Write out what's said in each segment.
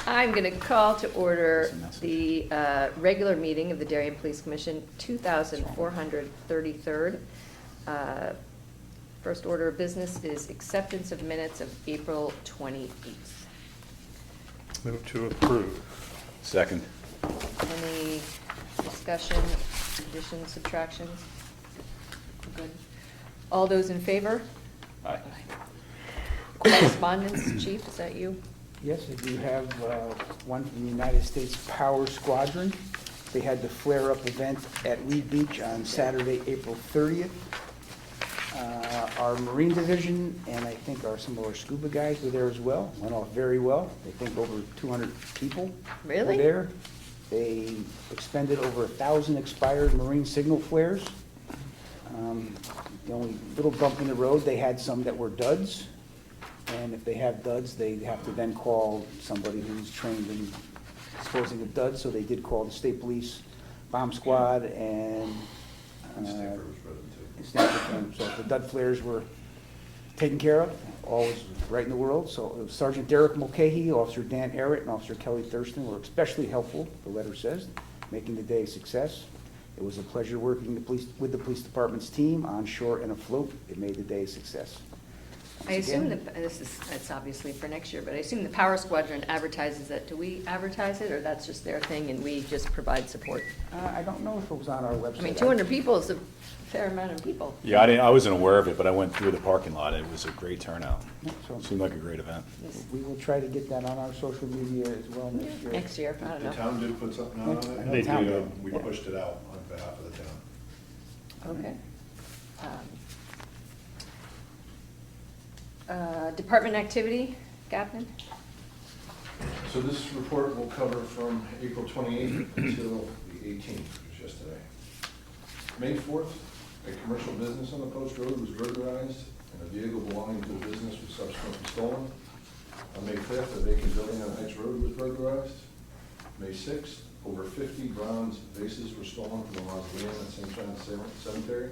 I'm going to call to order the regular meeting of the Darien Police Commission, 2433rd. First order of business is acceptance of minutes of April 28th. Move to approve. Second. Any discussion, additions, subtractions? Good. All those in favor? Aye. Correspondence, Chief, is that you? Yes, I do have one from the United States Power Squadron. They had the flare-up event at Reed Beach on Saturday, April 30th. Our Marine Division and I think some of our scuba guys were there as well. Went off very well. I think over 200 people Really? were there. They expended over 1,000 expired marine signal flares. The only little bump in the road, they had some that were duds. And if they have duds, they have to then call somebody who's trained in disposing of duds. So they did call the state police bomb squad and Stanford. So the dud flares were taken care of. All was right in the world. So it was Sergeant Derek Mulcahy, Officer Dan Arrett, and Officer Kelly Thurston were especially helpful, the letter says, making the day a success. It was a pleasure working with the police department's team on shore and afloat. It made the day a success. I Once assume again, that, it's obviously for next year, but I assume the Power Squadron advertises it. Do we advertise it, or that's just their thing and we just provide support? I don't know if it was on our website. I mean, 200 people is a fair amount of people. Yeah, I wasn't aware of it, but I went through the parking lot. It was a great turnout. So Seemed like a great event. we will try to get that on our social media as well next year. Next year, I don't The know. town did put something out on I know it. the town We, did. We Yeah. pushed it out on behalf of the town. Okay. Department activity, Gavin? So this report will cover from April 28th until the 18th, which is yesterday. May 4th, a commercial business on the post road was burglarized, and a vehicle belonging to the business was subsequently stolen. On May 5th, a vacant building on Heights Road was burglarized. May 6th, over 50 bronze vases were stolen from the mausoleum at St. John's Cemetery.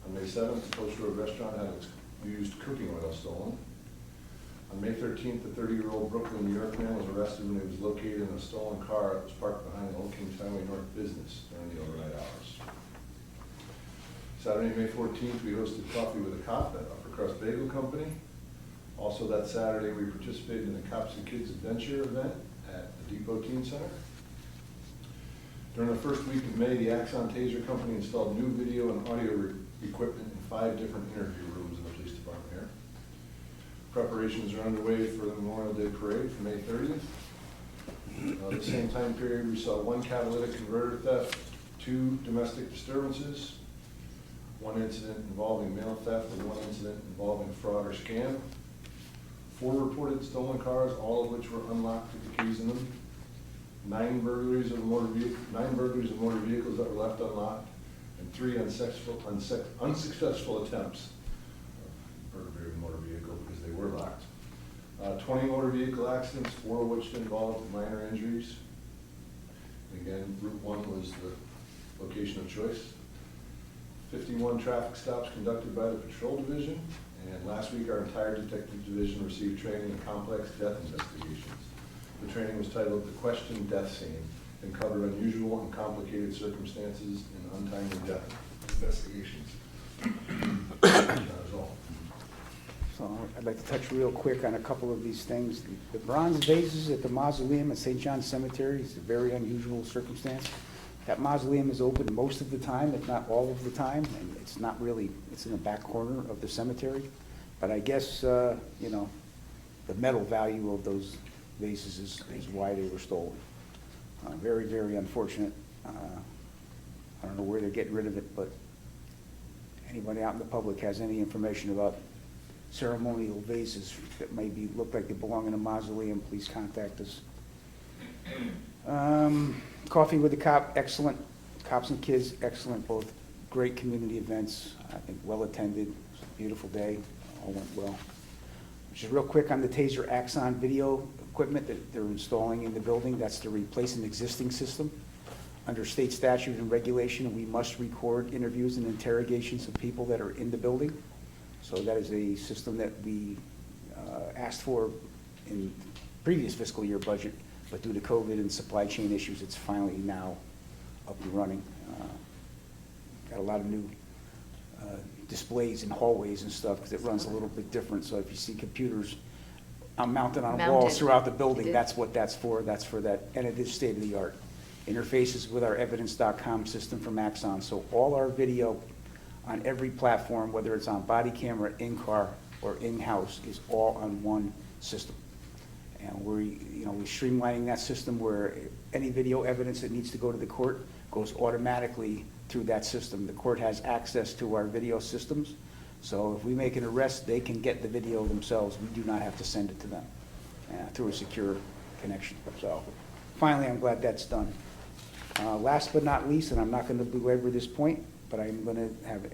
On May 7th, the Post Road restaurant had its used cooking oil stolen. On May 13th, the 30-year-old Brooklyn, New York man was arrested when he was located in a stolen car that was parked behind Old Kings Highway North business during the overnight hours. Saturday, May 14th, we hosted Coffee with a Cop at Upper Crust Bagel Company. Also that Saturday, we participated in the Cops and Kids Adventure event at the Depot Teen Center. During the first week of May, the Axon Taser Company installed new video and audio equipment in 5 different interview rooms in the police department here. Preparations are underway for the Memorial Day Parade for May 30th. At the same time period, we saw 1 catalytic converter theft, 2 domestic disturbances, 1 incident involving mail theft, and 1 incident involving fraud or scam. 4 reported stolen cars, all of which were unlocked with the keys in them. 9 burglaries of motor vehicles that were left unlocked, and 3 unsuccessful attempts of burglary of a motor vehicle because they were locked. 20 motor vehicle accidents, 4 of which involved minor injuries. Again, Route 1 was the location of choice. 51 traffic stops conducted by the Patrol Division, and last week our entire Detective Division received training in complex death investigations. The training was titled The Question Death Scene and covered unusual and complicated circumstances in untimely death investigations. That was all. So I'd like to touch real quick on a couple of these things. The bronze vases at the mausoleum at St. John's Cemetery is a very unusual circumstance. That mausoleum is open most of the time, if not all of the time, and it's not really, it's in the back corner of the cemetery. But I guess, the metal value of those vases is why they were stolen. Very, very unfortunate. I don't know where they're getting rid of it, but anybody out in the public has any information about ceremonial vases that maybe look like they belong in a mausoleum, please contact us. Coffee with the Cop, excellent. Cops and Kids, excellent. Both great community events. I think well attended. Beautiful day. All went well. Just real quick on the Taser Axon video equipment that they're installing in the building. That's to replace an existing system. Under state statute and regulation, we must record interviews and interrogations of people that are in the building. So that is a system that we asked for in previous fiscal year budget, but due to COVID and supply chain issues, it's finally now up and running. Got a lot of new displays in hallways and stuff, because it runs a little bit different. So if you see computers mounted on walls Mounted. throughout the You building, did. that's what that's for that, and it is state-of-the-art. Interfaces with our evidence.com system from Axon, so all our video on every platform, whether it's on body camera, in-car, or in-house, is all on one system. And we're streamlining that system where any video evidence that needs to go to the court goes automatically through that system. The court has access to our video systems, so if we make an arrest, they can get the video themselves. We do not have to send it to them through a secure connection. So finally, I'm glad that's done. Last but not least, and I'm not going to belabor this point, but I'm going to have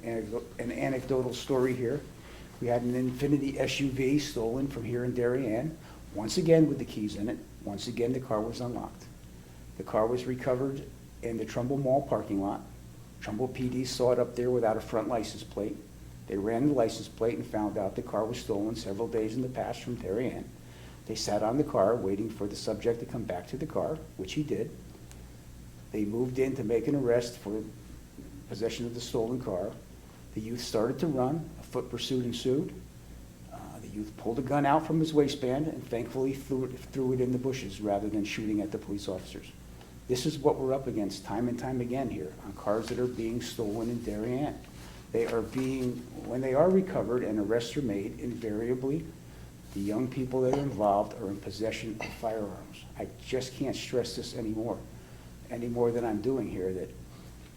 an anecdotal story here. We had an Infiniti SUV stolen from here in Darien, once again with the keys in it. Once again, the car was unlocked. The car was recovered in the Trumbull Mall parking lot. Trumbull PD saw it up there without a front license plate. They ran the license plate and found out the car was stolen several days in the past from Darien. They sat on the car waiting for the subject to come back to the car, which he did. They moved in to make an arrest for possession of the stolen car. The youth started to run. A foot pursuit ensued. The youth pulled a gun out from his waistband and thankfully threw it in the bushes rather than shooting at the police officers. This is what we're up against time and time again here on cars that are being stolen in Darien. When they are recovered and arrests are made, invariably, the young people that are involved are in possession of firearms. I just can't stress this any more than I'm doing here, that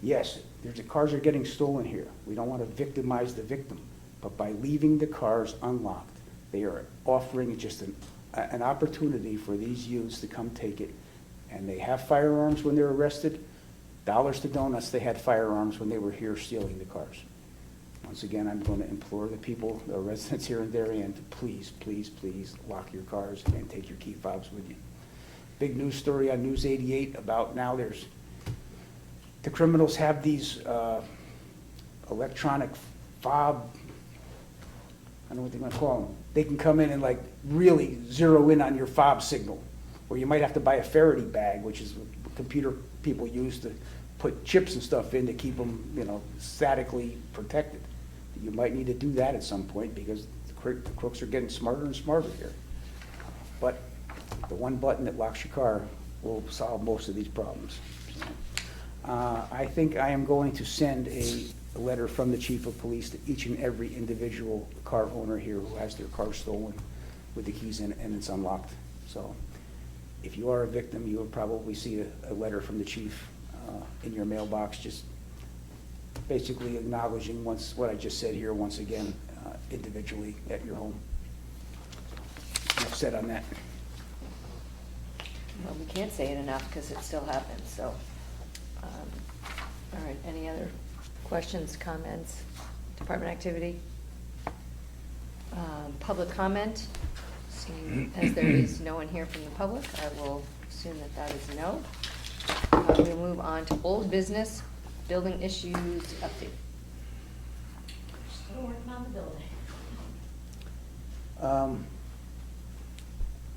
yes, cars are getting stolen here. We don't want to victimize the victim, but by leaving the cars unlocked, they are offering just an opportunity for these youths to come take it. And they have firearms when they're arrested. Dollars to donuts, they had firearms when they were here stealing the cars. Once again, I'm going to implore the people, the residents here in Darien, to please, please, please lock your cars and take your key fobs with you. Big news story on News 88 about now the criminals have these electronic fob, I don't know what they're going to call them. They can come in and like really zero in on your fob signal, or you might have to buy a Faraday bag, which is what computer people use to put chips and stuff in to keep them, statically protected. You might need to do that at some point because the crooks are getting smarter and smarter here. But the one button that locks your car will solve most of these problems. I think I am going to send a letter from the chief of police to each and every individual car owner here who has their car stolen with the keys in it and it's unlocked. So if you are a victim, you will probably see a letter from the chief in your mailbox, just basically acknowledging what I just said here once again, individually at your home. Enough said on that. Well, we can't say it enough because it still happens, so. All right, any other questions, comments, department activity? Public comment, seeing as there is no one here from the public, I will assume that is no. We'll move on to old business, building issues update. Still working on the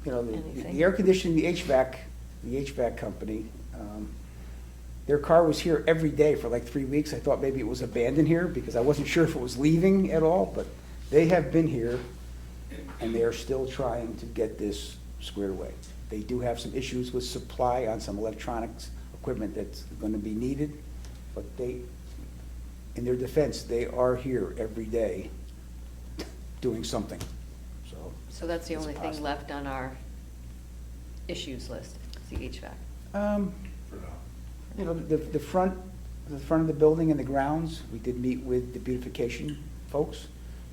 building. Anything? The air conditioning, the HVAC company, their car was here every day for like 3 weeks. I thought maybe it was abandoned here because I wasn't sure if it was leaving at all, but they have been here and they are still trying to get this squared away. They do have some issues with supply on some electronics equipment that's going to be needed, but in their defense, they are here every day doing something. So that's the It's only thing possible. left on our issues list, is the HVAC. The front of the building and the grounds, we did meet with the beautification folks.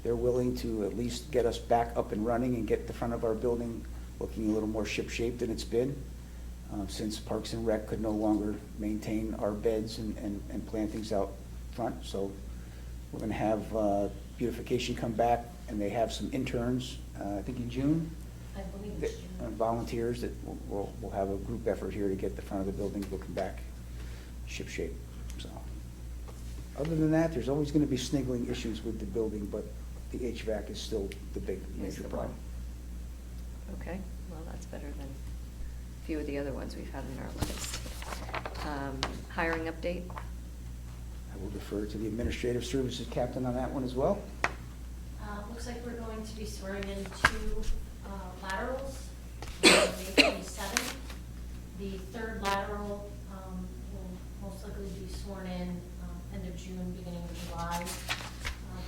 They're willing to at least get us back up and running and get the front of our building looking a little more ship-shape than it's been, since Parks and Rec could no longer maintain our beds and plantings out front. So we're gonna have beautification come back, and they have some interns, I think in June, I believe it's June. volunteers that we'll have a group effort here to get the front of the building looking back ship-shape. So, other than that, there's always gonna be sniggling issues with the building, but the HVAC is still the big Is major the problem. one. Okay. Well, that's better than a few of the other ones we've had in our list. Hiring update? I will defer to the Administrative Services Captain on that one as well. Looks like we're going to be swearing in 2 laterals on May 27th. The third lateral will most likely be sworn in end of June, beginning of July,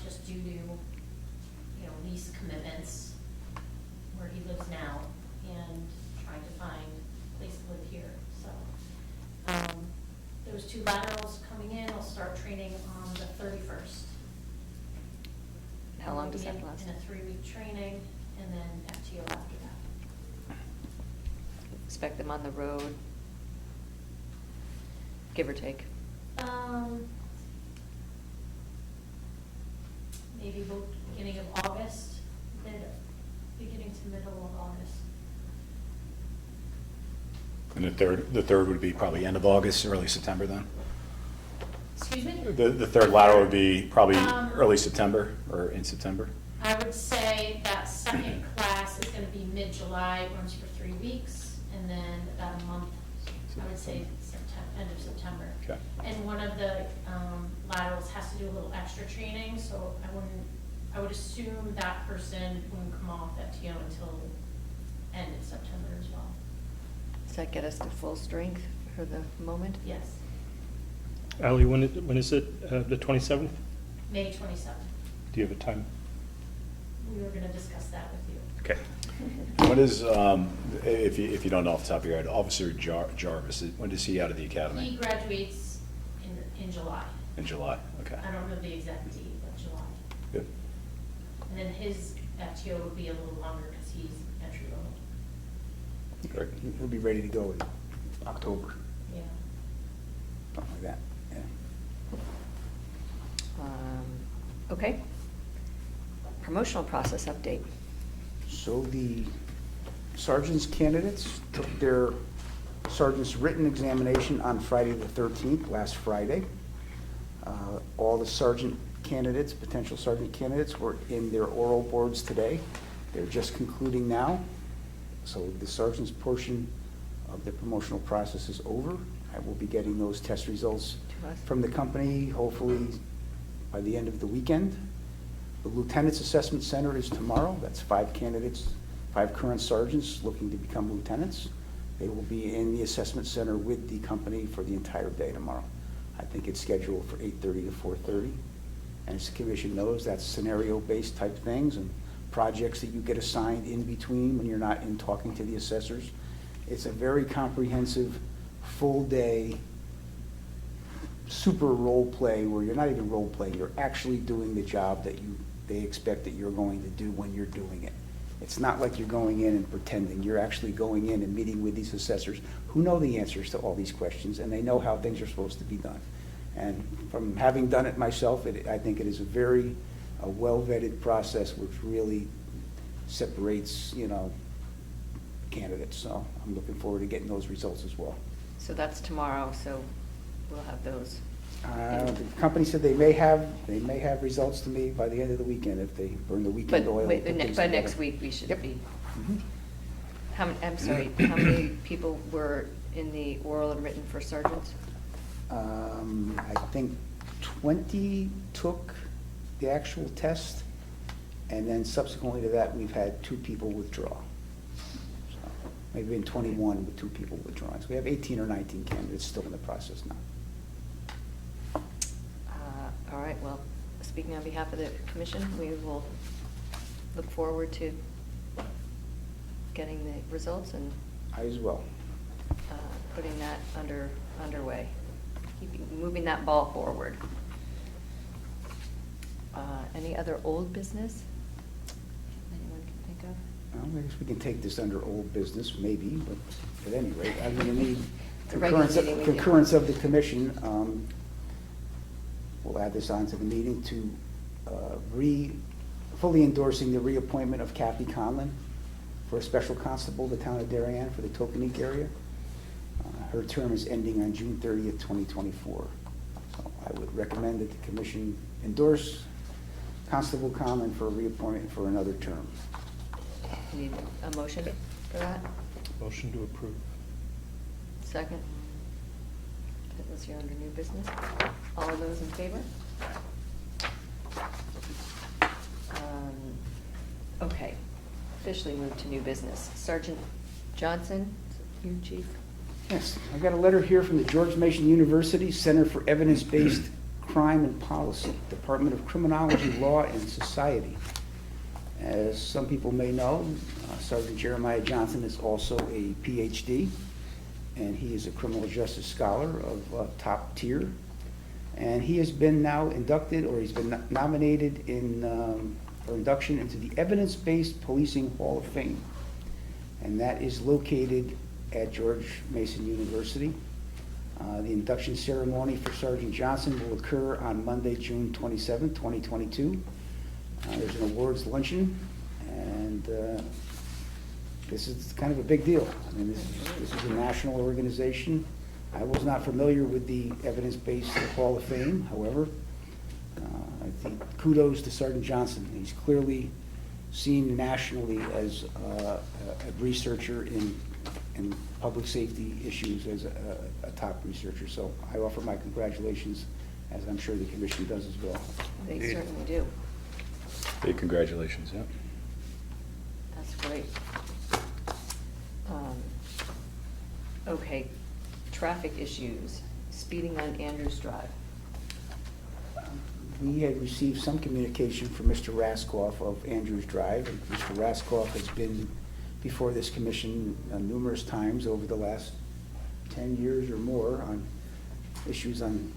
just due to, lease commitments where he lives now and trying to find a place to live here. So those 2 laterals coming in, I'll start training on the 31st. How long does We'll that be last? In a 3-week training, and then FTO after that. Expect them on the road, give or take. Maybe beginning of August, beginning to middle of August. And the third would be probably end of August, early September then? Excuse me? The third lateral would be probably Um, early September or in September? I would say that second class is gonna be mid-July, runs for 3 weeks, and then about a month, I would say end of September. Okay. And one of the laterals has to do a little extra training, so I would assume that person wouldn't come off FTO until end of September as well. Does that get us to full strength for the moment? Yes, Ally, when is it? The 27th? May 27th. Do you have a time? We were gonna discuss that with you. Okay. When is, if you don't know off the top of your head, Officer Jarvis, when is he out of the He academy? graduates in July. In July, okay. I don't know the exact date, but July. Good. And then his FTO would be a little longer because he's entry level. Great. He'll be ready to go in October, Yeah. something like that, yeah. Okay. Promotional process update. So the sergeant's candidates took their sergeant's written examination on Friday the 13th, last Friday. All the sergeant candidates, potential sergeant candidates, were in their oral boards today. They're just concluding now. So the sergeant's portion of the promotional process is over. I will be getting those test results To us. from the company, hopefully by the end of the weekend. The Lieutenant's Assessment Center is tomorrow. That's 5 candidates, 5 current sergeants looking to become lieutenants. They will be in the assessment center with the company for the entire day tomorrow. I think it's scheduled for 8:30 to 4:30. And as the commission knows, that's scenario-based type things and projects that you get assigned in between when you're not in talking to the assessors. It's a very comprehensive, full-day, super role play where you're not even role playing, you're actually doing the job that they expect that you're going to do when you're doing it. It's not like you're going in and pretending. You're actually going in and meeting with these assessors who know the answers to all these questions and they know how things are supposed to be done. And from having done it myself, I think it is a very well-vetted process which really separates, candidates. So I'm looking forward to getting those results as well. So that's tomorrow, so we'll have those. The company said they may have results to me by the end of the weekend if they burn the weekend But oil. wait, put things by together. next week, we should Yep. be. Mhm. I'm sorry, how many people were in the oral and written for sergeants? I think 20 took the actual test, and then subsequently to that, we've had 2 people withdraw. So maybe in 21 with 2 people withdrawing. So we have 18 or 19 candidates still in the process now. All right, well, speaking on behalf of the commission, we will look forward to getting the results and I as well. putting that underway, moving that ball forward. Any other old business anyone can think of? Well, I guess we can take this under old business, maybe, but at any rate, I'm going to need It's a regular meeting, we can- concurrence of the commission. We'll add this on to the meeting to fully endorsing the reappointment of Kathy Conlon for a special constable of the town of Darien for the Tokenique area. Her term is ending on June 30th, 2024. So I would recommend that the commission endorse Constable Conlon for a reappointment for another term. Need a motion? for that? Motion to approve. Second? That was your under new business. All of those in favor? Okay, officially moved to new business. Sergeant Johnson, you, Chief? Yes, I got a letter here from the George Mason University Center for Evidence-Based Crime and Policy, Department of Criminology, Law, and Society. As some people may know, Sergeant Jeremiah Johnson is also a PhD, and he is a criminal justice scholar of top tier. And he has been now inducted, or he's been nominated for induction into the Evidence-Based Policing Hall of Fame. And that is located at George Mason University. The induction ceremony for Sergeant Johnson will occur on Monday, June 27, 2022. There's an awards luncheon, and this is kind of a big deal. I mean, this is a national organization. I was not familiar with the Evidence-Based Hall of Fame, however, I think kudos to Sergeant Johnson. He's clearly seen nationally as a researcher in public safety issues, as a top researcher. So I offer my congratulations, as I'm sure the commission does as well. They certainly do. Big congratulations, yeah. That's great. Okay, traffic issues, speeding on Andrews Drive. We had received some communication from Mr. Raskoff of Andrews Drive. And Mr. Raskoff has been before this commission numerous times over the last 10 years or more on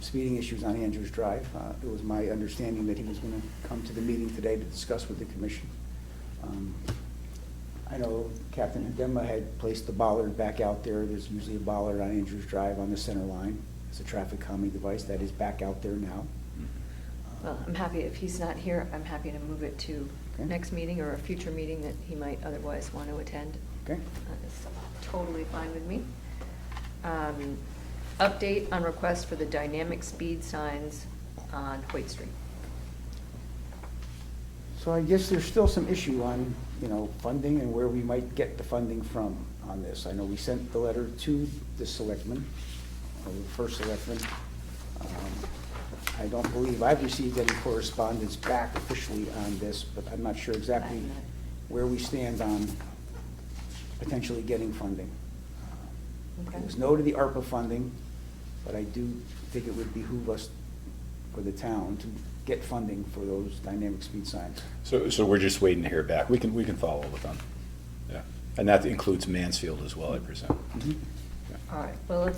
speeding issues on Andrews Drive. It was my understanding that he was going to come to the meeting today to discuss with the commission. I know Captain Hedema had placed the bollard back out there. There's usually a bollard on Andrews Drive on the center line. It's a traffic calming device that is back out there now. Well, I'm happy, if he's not here, I'm happy to move it to Okay. next meeting or a future meeting that he might otherwise want to attend. Okay? That is totally fine with me. Update on request for the dynamic speed signs on Hoyt Street. So I guess there's still some issue on, funding and where we might get the funding from on this. I know we sent the letter to the selectmen, or the first selectman. I don't believe I've received any correspondence back officially on this, but I'm not sure exactly I'm not. where we stand on potentially getting funding. Okay. There was no to the ARPA funding, but I do think it would behoove us, for the town, to get funding for those dynamic speed signs. So we're just waiting to hear back. We can follow up with them. Yeah. And that includes Mansfield as well, I presume. Mhm. All right, well,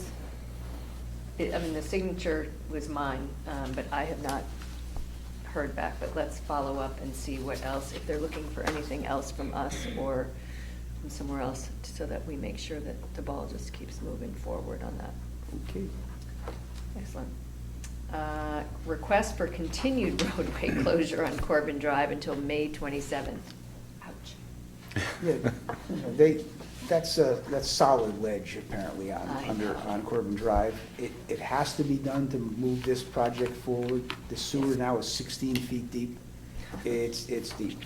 the signature was mine, but I have not heard back, but let's follow up and see what else, if they're looking for anything else from us or from somewhere else, so that we make sure that the ball just keeps moving forward on that. Okay. Excellent. Request for continued roadway closure on Corbin Drive until May 27th. Ouch. Yeah, that's solid ledge apparently I on know. Corbin Drive. It has to be done to move this project forward. The sewer now is 16 feet deep. It's deep.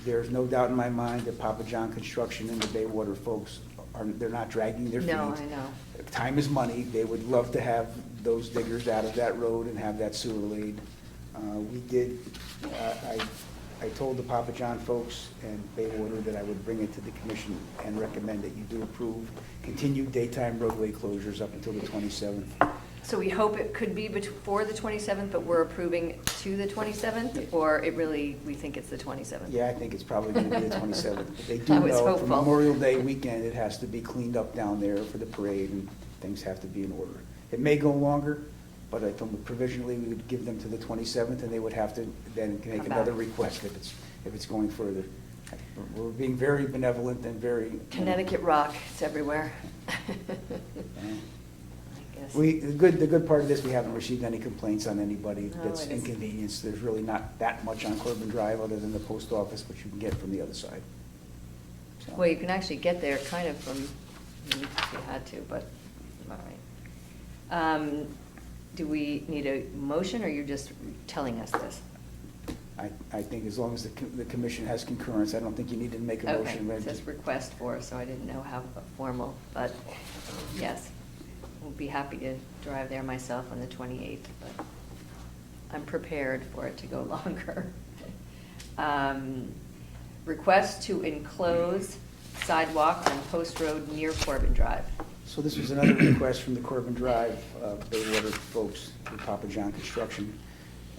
There's no doubt in my mind that Papa John Construction and the Baywater folks they're not dragging their feet. No, I know. Time is money. They would love to have those diggers out of that road and have that sewer laid. We did, I told the Papa John folks and Baywater that I would bring it to the commission and recommend that you do approve continued daytime roadway closures up until the 27th. So we hope it could be before the 27th, but we're approving to the 27th? Or we think it's the 27th? Yeah, I think it's probably going to be the 27th. But they do I was know for hopeful. Memorial Day weekend, it has to be cleaned up down there for the parade, and things have to be in order. It may go longer, but I told them provisionally we would give them to the 27th, and they would have to then make Come another back. request if it's going further. We're being very benevolent and very. Connecticut rock, it's everywhere. Yeah. I guess. The good part of this, we haven't received any complaints on anybody No, that's it is- inconvenienced. There's really not that much on Corbin Drive other than the post office, which you can get from the other side. So- Well, you can actually get there kind of from, if you had to, but, all right. Do we need a motion, or you're just telling us this? I think as long as the commission has concurrence, I don't think you need to make a Okay, motion. it says request for, so I didn't know how formal, but yes, we'll be happy to drive there myself on the 28th, but I'm prepared for it to go longer. Request to enclose sidewalk on Post Road near Corbin Drive. So this was another request from the Corbin Drive Baywater folks with Papa John Construction.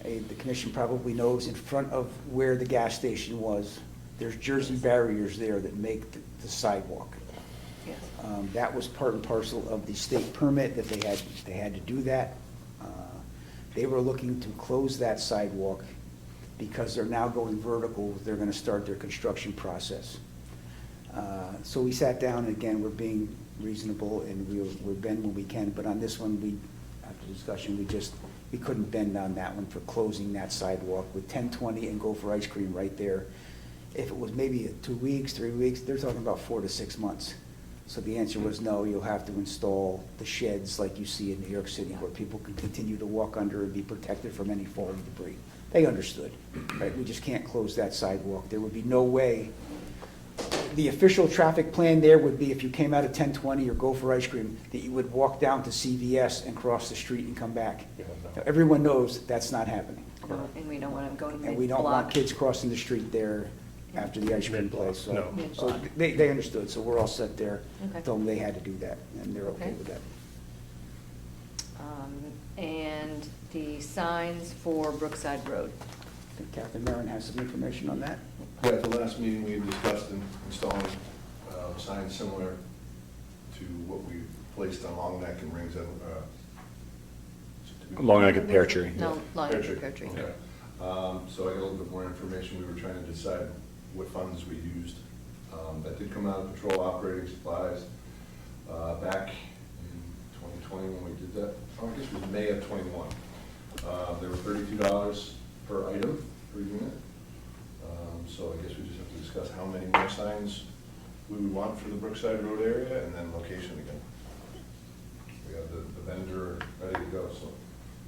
The commission probably knows in front of where the gas station was, there's Jersey barriers there that make the sidewalk. Yes. That was part and parcel of the state permit that they had to do that. They were looking to close that sidewalk because they're now going vertical. They're going to start their construction process. So we sat down, and again, we're being reasonable, and we'll bend when we can, but on this one, after discussion, we couldn't bend on that one for closing that sidewalk with 1020 and Gopher Ice Cream right there. If it was maybe 2 weeks, 3 weeks, they're talking about 4 to 6 months. So the answer was no, you'll have to install the sheds like you see in New York City, where people can continue to walk under and be protected from any falling debris. They understood, right? We just can't close that sidewalk. There would be no way. The official traffic plan there would be if you came out of 1020 or Gopher Ice Cream, that you would walk down to CVS and cross the street and come back. Now, everyone knows that's not happening. No, and we don't want them going And we don't want mid-block. kids crossing the street there after the ice cream place. So- No. So they understood, so we're all set there. Okay. Told them they had to do that, and they're okay Okay. with that. And the signs for Brookside Road. I think Captain Marin has some information on that. Yeah, at the last meeting, we had discussed installing signs similar to what we placed on Long Neck and Rings. Long Neck and Pear Tree. No, Long Neck and Pear Tree. Okay. So I got a little bit more information. We were trying to decide what funds we used. That did come out of patrol operating supplies back in 2020 when we did that. Oh, I guess it was May of '21. There were $32 per item per unit. So I guess we just have to discuss how many more signs we would want for the Brookside Road area, and then location again. We got the vendor ready to go, so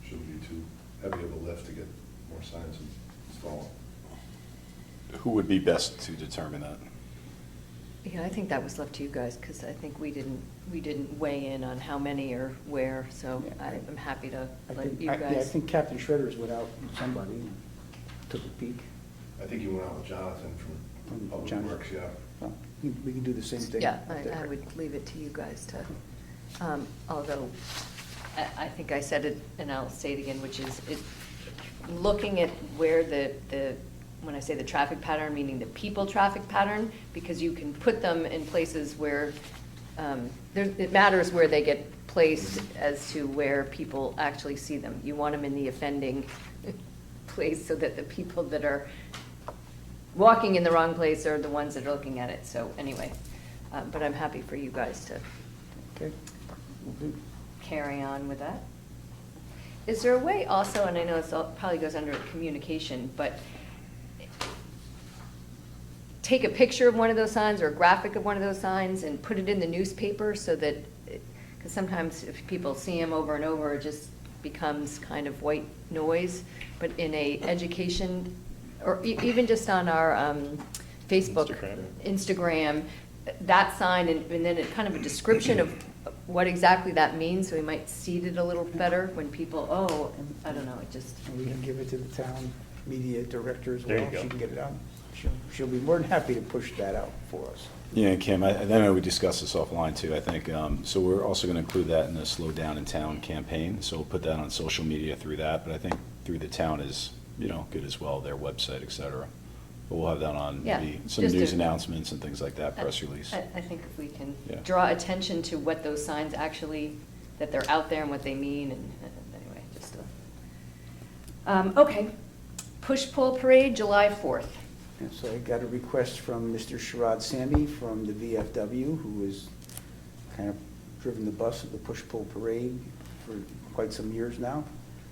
shouldn't be too heavy of a lift to get more signs installed. Who would be best to determine that? Yeah, I think that was left to you guys, because I think we didn't weigh in on how many or where, so Yeah, I'm happy to I let think, you I guys. think Captain Shredder's went out with somebody, and took a peek. I think you went out with Jonathan from Public Jonathan. Works, yeah. Well, we can do the same thing. Yeah, up there. I would leave it to you guys to, although, I think I said it, and I'll say it again, which is, looking at where when I say the traffic pattern, meaning the people traffic pattern, because you can put them in places where, it matters where they get placed as to where people actually see them. You want them in the offending place so that the people that are walking in the wrong place are the ones that are looking at it. So anyway, but I'm happy for you guys to Okay. Will do. carry on with that. Is there a way also, and I know this probably goes under communication, but take a picture of one of those signs or a graphic of one of those signs and put it in the newspaper so that, because sometimes if people see them over and over, it just becomes kind of white noise. But in a education, or even just on our Facebook, Instagram, that sign, and then kind of a description of what exactly that means, so we might seed it a little better when people, oh, I don't know, it just, And we can give it to the town media director as There well. you go. She can get it out. She'll be more than happy to push that out for us. Yeah, Kim, I know we discussed this offline too, I think. So we're also going to include that in the Slow Down in Town campaign. So we'll put that on social media through that, but I think through the town is, good as well, their website, et cetera. But we'll have that on Yeah, maybe some just news to- announcements and things like that, press release. I think if we can Yeah. draw attention to what those signs actually, that they're out there and what they mean, and anyway, just, okay. Push-pull parade, July 4th. And so I got a request from Mr. Sherrod Sammy from the VFW, who has kind of driven the bus of the push-pull parade for quite some years now.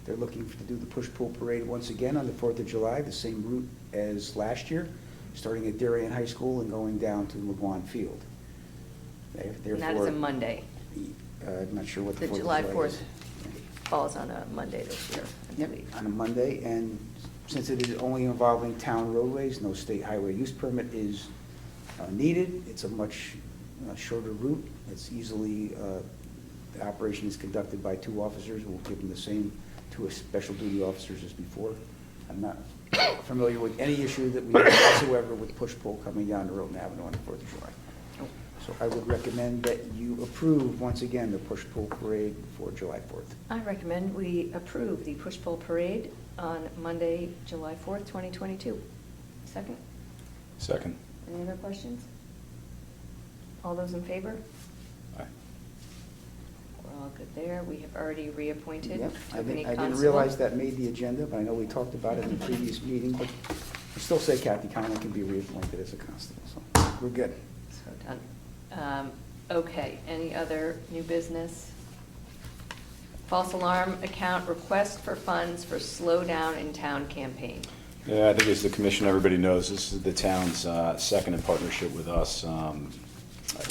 They're looking to do the push-pull parade once again on the 4th of July, the same route as last year, starting at Darien High School and going down to LeGuan Field. And that is Therefore, a Monday. I'm not sure what The the 4th of July July 4th is. falls on a Monday this year, I Yep, believe. on a Monday, and Since it is only involving town roadways, no state highway use permit is needed. It's a much shorter route. It's easily, the operation is conducted by 2 officers. We'll give them the same 2 special duty officers as before. I'm not familiar with any issue that we have whatsoever with push-pull coming down the Roten Avenue on the 4th of July. So I would recommend that you approve, once again, the push-pull parade for July 4th. I recommend we approve the push-pull parade on Monday, July 4th, 2022. Second? Second. Any other questions? All those in favor? Aye. We're all good there. We have already reappointed Yep, I Tiffany didn't Constable. realize that made the agenda, but I know we talked about it in the previous meeting, but I still say Kathy Conlon can be reappointed as a constable, so we're good. So done. Okay, any other new business? False alarm account request for funds for Slow Down in Town campaign. Yeah, I think as the commission, everybody knows, this is the town's second in partnership with us.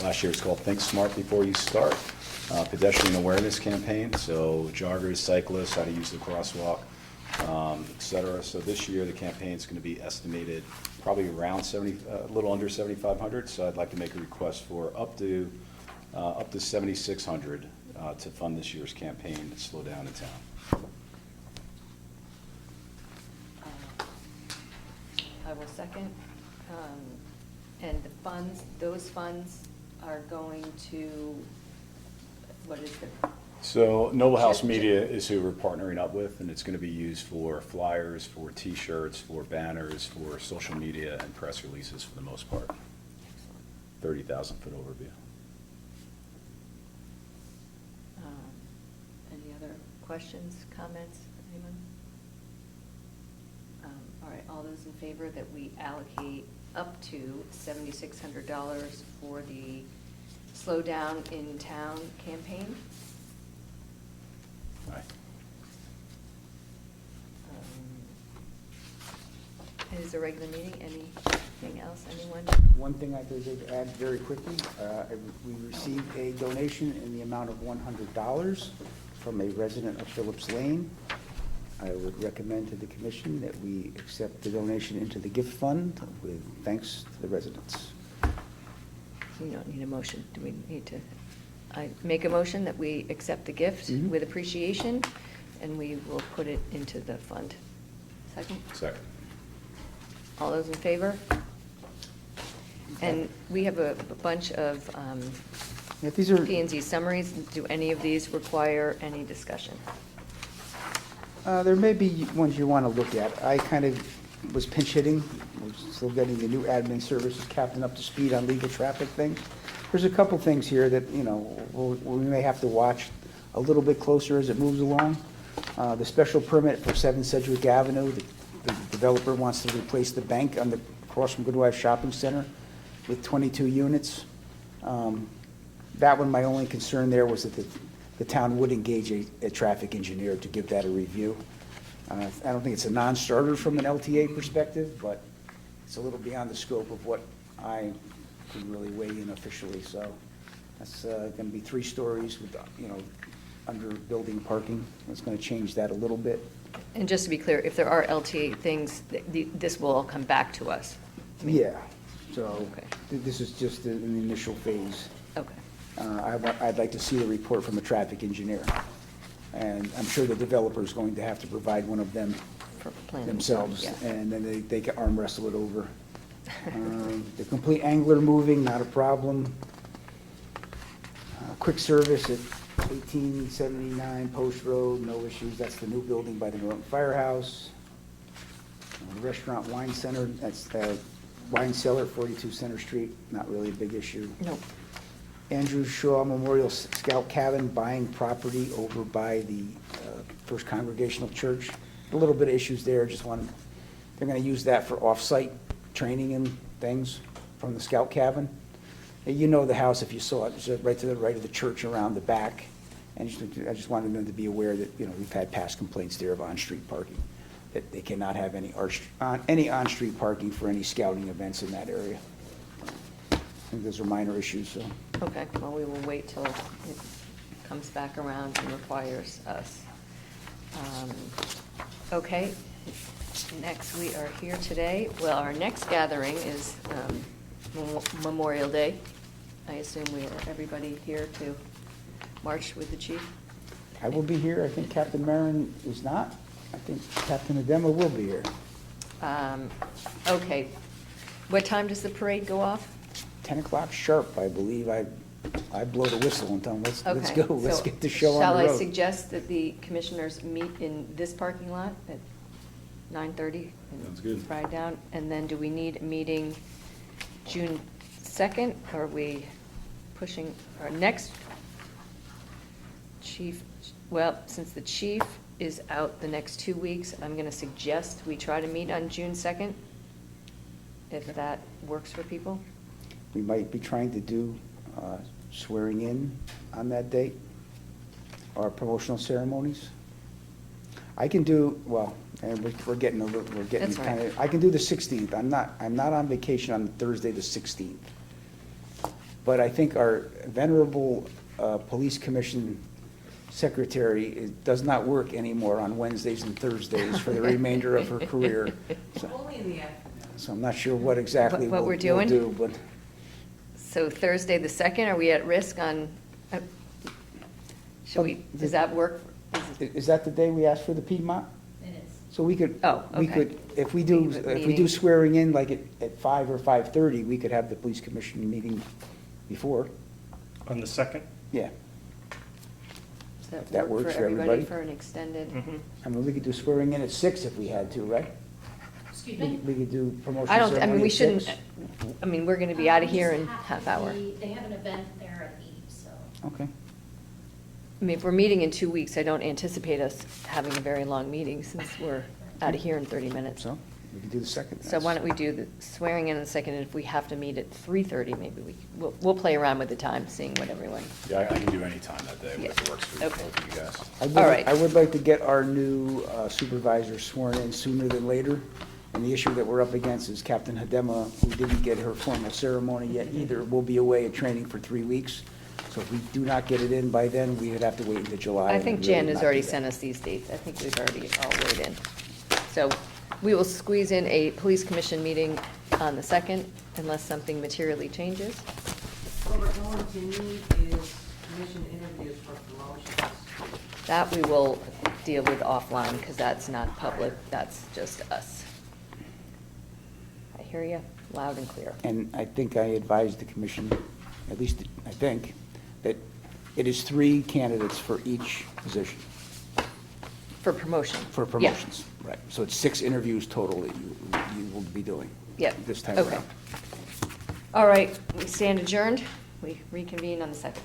Last year it was called Think Smart Before You Start, pedestrian awareness campaign, so joggers, cyclists, how to use the crosswalk, et cetera. So this year the campaign is going to be estimated probably around a little under 7,500. So I'd like to make a request for up to 7,600 to fund this year's campaign to Slow Down in Town. I will second. And the funds, those funds are going to, what is the, So Noble House Chip- Media is who we're partnering up with, and it's going to be used for flyers, for T-shirts, for banners, for social media and press releases for the most part. 30,000-foot overview. Any other questions, comments, anyone? All right, all those in favor that we allocate up to $7,600 for the Slow Down in Town campaign? Aye. It is a regular meeting. Anything else, anyone? One thing I'd like to add very quickly, we received a donation in the amount of $100 from a resident of Phillips Lane. I would recommend to the commission that we accept the donation into the gift fund with thanks to the residents. We don't need a motion. Do we need to? I make a motion that we accept the gift Mhm. with appreciation, and we will put it into the fund. Second? Second. All those in favor? And we have a bunch of If these are, P and Z summaries. Do any of these require any discussion? there may be ones you want to look at. I kind of was pinch hitting, we're still getting the new admin services captain up to speed on legal traffic things. There's a couple things here that, you know, we may have to watch a little bit closer as it moves along. The special permit for 7 Sedgwick Avenue, the developer wants to replace the bank on the, across from Goodwife Shopping Center with 22 units. That one, my only concern there was that the town would engage a traffic engineer to give that a review. I don't think it's a non-starter from an LTA perspective, but it's a little beyond the scope of what I could really weigh in officially. So that's going to be 3 stories with, you know, under building parking. It's going to change that a little bit. And just to be clear, if there are LTA things, this will all come back to us. Yeah, so Okay. this is just an initial phase. Okay. I'd like to see a report from a traffic engineer. And I'm sure the developer is going to have to provide one of them For planning. themselves, Yeah. and then they can arm wrestle it over. The complete angler moving, not a problem. Quick service at 1879 Post Road, no issues. That's the new building by the Norton Firehouse. Restaurant Wine Center, that's the Wine Cellar, 42 Center Street, not really a big issue. No. Andrew Shaw Memorial Scout Cabin, buying property over by the First Congregational Church. A little bit of issues there, just want, they're gonna use that for off-site training and things from the Scout Cabin. You know the house if you saw it, it's right to the right of the church around the back. And I just wanted them to be aware that, you know, we've had past complaints there of on-street parking, that they cannot have any on-street parking for any scouting events in that area. I think those are minor issues, so. Okay, well, we will wait till it comes back around and requires us. Okay, Next, we are here today. Well, our next gathering is Memorial Day. I assume everybody here to march with the chief? I will be here. I think Captain Marin is not. I think Captain Adema will be here. Okay. What time does the parade go off? 10 o'clock sharp, I believe. I blow the whistle and tell them, let's Okay, go. Let's so get the show on Shall the I road. suggest that the commissioners meet in this parking lot at 9:30? Sounds good. Ride down, and then do we need a meeting June 2nd? Or are we pushing our next chief? Well, since the chief is out the next 2 weeks, I'm going to suggest we try to meet on June 2nd, if that works for people. We might be trying to do swearing in on that date, or promotional ceremonies. I can do, well, and we're getting a little, we're getting That's right. kind of, I can do the 16th. I'm not on vacation on Thursday, the 16th. But I think our venerable police commission secretary does not work anymore on Wednesdays and Thursdays for the remainder of her career. So- Only in the afternoon. So I'm not sure what exactly What we're we'll doing? do, but So Thursday, the 2nd, are we at risk on, should we, does that work? is that the day we asked for the Piedmont? It is. So we could, Oh, we okay. could, if we We have a do meeting. swearing in like at 5 or 5:30, we could have the police commission meeting before. On the 2nd? Yeah, Does That work works for everybody? For an extended? Mhm. I mean, we could do swearing in at 6 if we had to, right? Excuse We me? we could do promotion I don't, I mean, ceremony we at shouldn't, 6. I mean, we're gonna be out of We here just in have half to hour. They have an event there at 8, so. Okay, I mean, if we're meeting in 2 weeks, I don't anticipate us having a very long meeting since we're out of here in 30 minutes. so we could do the 2nd. So why don't we do the swearing in the 2nd, and if we have to meet at 3:30, maybe we'll play around with the time, seeing what everyone, Yeah, I can do any time that day, Yeah. whatever works for Okay. both of you guys. All right. I would like to get our new supervisor sworn in sooner than later. And the issue that we're up against is Captain Hadema, who didn't get her formal ceremony yet either, will be away at training for 3 weeks. So if we do not get it in by then, we would have to wait until July. I and think really Jan has not already do that. sent us these dates. I think we've already all weighed in. So we will squeeze in a police commission meeting on the 2nd, unless something materially changes. What we're going to need is commission interviews for promotions. That we will deal with offline, because that's not public, that's just us. I hear you loud and clear. And I think I advised the commission, at least I think, that it is 3 candidates for each position, For promotion. for Yeah. promotions. Right, so it's 6 interviews total that you will be doing. Yeah. This time Okay. around. All right, we stand adjourned. We reconvene on the 2nd.